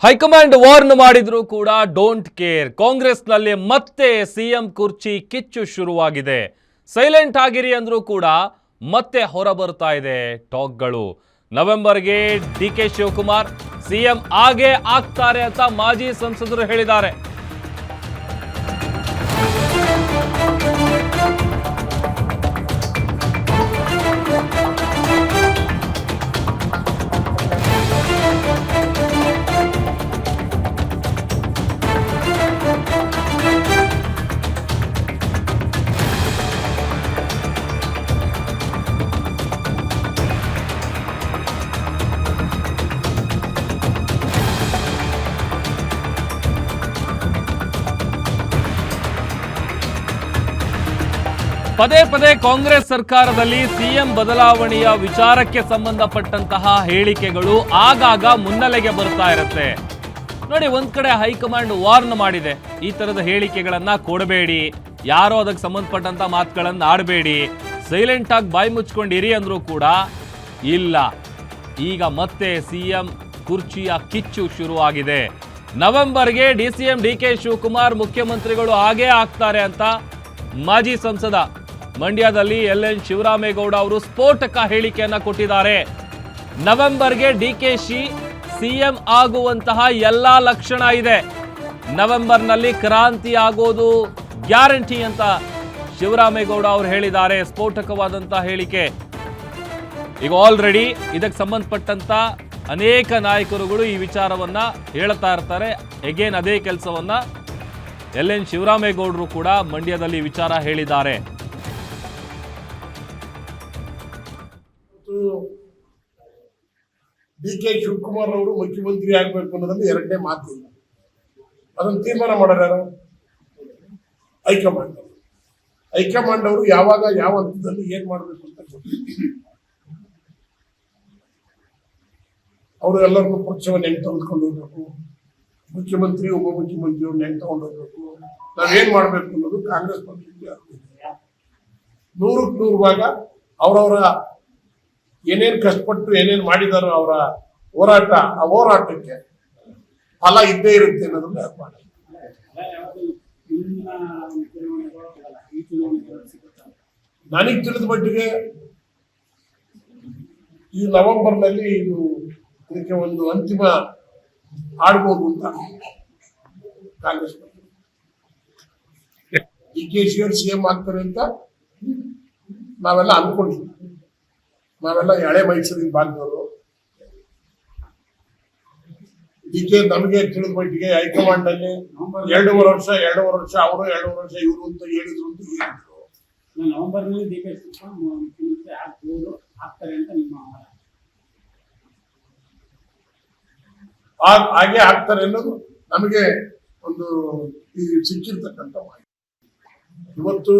High command warn ಮಾಡಿದ್ರು ಕೂಡ don't care. ಕಾಂಗ್ರೆಸ್ನಲ್ಲಿ ಮತ್ತೆ ಸಿಎಂ ಕುರ್ಚಿ ಕಿಚ್ಚು ಶುರುವಾಗಿದೆ. ಸೈಲೆಂಟ್ ಆಗಿರಿ ಅಂದ್ರೂ ಕೂಡ ಮತ್ತೆ ಹೊರ ಬರ್ತಾ ಇದೆ ಟಾಕ್ಗಳು. ನವೆಂಬರ್ಗೆ ಡಿಕೆ ಶಿವಕುಮಾರ್ ಸಿಎಂ ಆಗೇ ಆಗ್ತಾರೆ ಅಂತ ಮಾಜಿ ಸಂಸದರು ಹೇಳಿದ್ದಾರೆ. ಪದೇ ಪದೇ ಕಾಂಗ್ರೆಸ್ ಸರ್ಕಾರದಲ್ಲಿ ಸಿಎಂ ಬದಲಾವಣೆಯ ವಿಚಾರಕ್ಕೆ ಸಂಬಂಧಪಟ್ಟಂತಹ ಹೇಳಿಕೆಗಳು ಆಗಾಗ ಮುನ್ನೆಲೆಗೆ ಬರ್ತಾ ಇರುತ್ತೆ. ನೋಡಿ, ಒಂದ್ ಕಡೆ ಹೈಕಮಾಂಡ್ ವಾರ್ನ್ ಮಾಡಿದೆ, ಈ ತರದ ಹೇಳಿಕೆಗಳನ್ನ ಕೊಡಬೇಡಿ, ಯಾರೋ ಅದಕ್ಕೆ ಸಂಬಂಧಪಟ್ಟಂತ ಮಾತುಗಳನ್ನ ಆಡಬೇಡಿ, ಸೈಲೆಂಟ್ ಆಗಿ ಬಾಯಿ ಮುಚ್ಕೊಂಡಿರಿ ಅಂದ್ರೂ ಕೂಡ ಇಲ್ಲ. ಈಗ ಮತ್ತೆ ಸಿಎಂ ಕುರ್ಚಿಯ ಕಿಚ್ಚು ಶುರುವಾಗಿದೆ. ನವೆಂಬರ್ಗೆ ಡಿಸಿಎಂ ಡಿಕೆ ಶಿವಕುಮಾರ್ ಮುಖ್ಯಮಂತ್ರಿಗಳು ಆಗೇ ಆಗ್ತಾರೆ ಅಂತ ಮಾಜಿ ಸಂಸದ ಮಂಡ್ಯದಲ್ಲಿ ಎಲ್.ಎನ್. ಶಿವರಾಮೇಗೌಡ ಅವರು ಸ್ಫೋಟಕ ಹೇಳಿಕೆಯನ್ನ ಕೊಟ್ಟಿದ್ದಾರೆ. ನವೆಂಬರ್ಗೆ ಡಿಕೆಶಿ ಸಿಎಂ ಆಗುವಂತಹ ಎಲ್ಲಾ ಲಕ್ಷಣ ಇದೆ, ನವೆಂಬರ್ನಲ್ಲಿ ಕ್ರಾಂತಿ ಆಗೋದು ಗ್ಯಾರಂಟಿ ಅಂತ ಶಿವರಾಮೇಗೌಡ ಅವರು ಹೇಳಿದ್ದಾರೆ. ಸ್ಫೋಟಕವಾದಂತಹ ಹೇಳಿಕೆ. ಈಗ ಆಲ್ರೆಡಿ ಇದಕ್ಕೆ ಸಂಬಂಧಪಟ್ಟಂತ ಅನೇಕ ನಾಯಕರುಗಳು ಈ ವಿಚಾರವನ್ನ ಹೇಳ್ತಾ ಇರ್ತಾರೆ. ಎಗೇನ್ ಅದೇ ಕೆಲಸವನ್ನ ಎಲ್.ಎನ್. ಶಿವರಾಮೇಗೌಡರು ಕೂಡ ಮಂಡ್ಯದಲ್ಲಿ ವಿಚಾರ ಹೇಳಿದ್ದಾರೆ. ಡಿಕೆ ಶಿವಕುಮಾರ್ ಅವರು ಮುಖ್ಯಮಂತ್ರಿ ಆಗಬೇಕು ಅನ್ನೋದ್ರಲ್ಲಿ ಎರಡನೇ ಮಾತಿಲ್ಲ. ಅದನ್ನು ತೀರ್ಮಾನ ಮಾಡೋರು ಯಾರು? ಹೈಕಮಾಂಡ್. ಹೈಕಮಾಂಡ್ ಅವರು ಯಾವಾಗ ಯಾವ ಹಂತದಲ್ಲಿ ಏನ್ ಮಾಡಬೇಕು ಅಂತ ಗೊತ್ತಿಲ್ಲ. ಅವರು ಎಲ್ಲರಿಗೂ ಪಕ್ಷವನ್ನು ಹೆಂಗ್ ತೆಗೆದುಕೊಂಡು ಹೋಗ್ಬೇಕು, ಮುಖ್ಯಮಂತ್ರಿ ಉಪಮುಖ್ಯಮಂತ್ರಿಯವ್ರನ್ನ ಹೆಂಗ್ ತಗೊಂಡು ಹೋಗ್ಬೇಕು, ನಾವೇನ್ ಮಾಡ್ಬೇಕು ಅನ್ನೋದು ಕಾಂಗ್ರೆಸ್ ಪಕ್ಷಕ್ಕೆ 100ಕ್ಕೆ 100 ಭಾಗ ಅವರವರ ಏನೇನ್ ಕಷ್ಟಪಟ್ಟು ಏನೇನ್ ಮಾಡಿದಾರೋ ಅವರ ಹೋರಾಟ, ಆ ಹೋರಾಟಕ್ಕೆ ಫಲ ಇದ್ದೇ ಇರುತ್ತೆ ಅನ್ನೋದನ್ನ ಅರ್ಥ. ನನಗೆ ತಿಳಿದ ಮಟ್ಟಿಗೆ ಈ ನವೆಂಬರ್ನಲ್ಲಿ ಇದು ಇದಕ್ಕೆ ಒಂದು ಅಂತಿಮ ಆಡ್ಬೋದು ಅಂತ ಕಾಂಗ್ರೆಸ್ ಡಿಕೆಶಿ ಅವರು ಸಿಎಂ ಆಗ್ತಾರೆ ಅಂತ ನಾವೆಲ್ಲ ಅಂದ್ಕೊಂಡಿದ್ವಿ. ನಾವೆಲ್ಲ ಹಳೆ ಮೈಸೂರಿನ ಭಾಗದವರು. ಡಿಕೆ ನಮಗೆ ತಿಳಿದ ಮಟ್ಟಿಗೆ ಹೈಕಮಾಂಡ್ ಅಲ್ಲಿ 2.5 ವರ್ಷ ಅವರು 2.5 ವರ್ಷ ಇವರು ಅಂತ ಹೇಳಿದ್ರು ಅಂತ ಹೇಳಿದ್ರು. ನವೆಂಬರ್ನಲ್ಲಿ ಡಿಕೆ ಮುಖ್ಯಮಂತ್ರಿ ಆಗ್ತಾರೆ ಅಂತ ನಿಮ್ಮ ಹಾಗೆ ಆಗ್ತಾರೆ ಅನ್ನೋದು ನಮಗೆ ಒಂದು ಸಿಕ್ಕಿರ್ತಕ್ಕಂಥ ಮಾಹಿತಿ. ಇವತ್ತು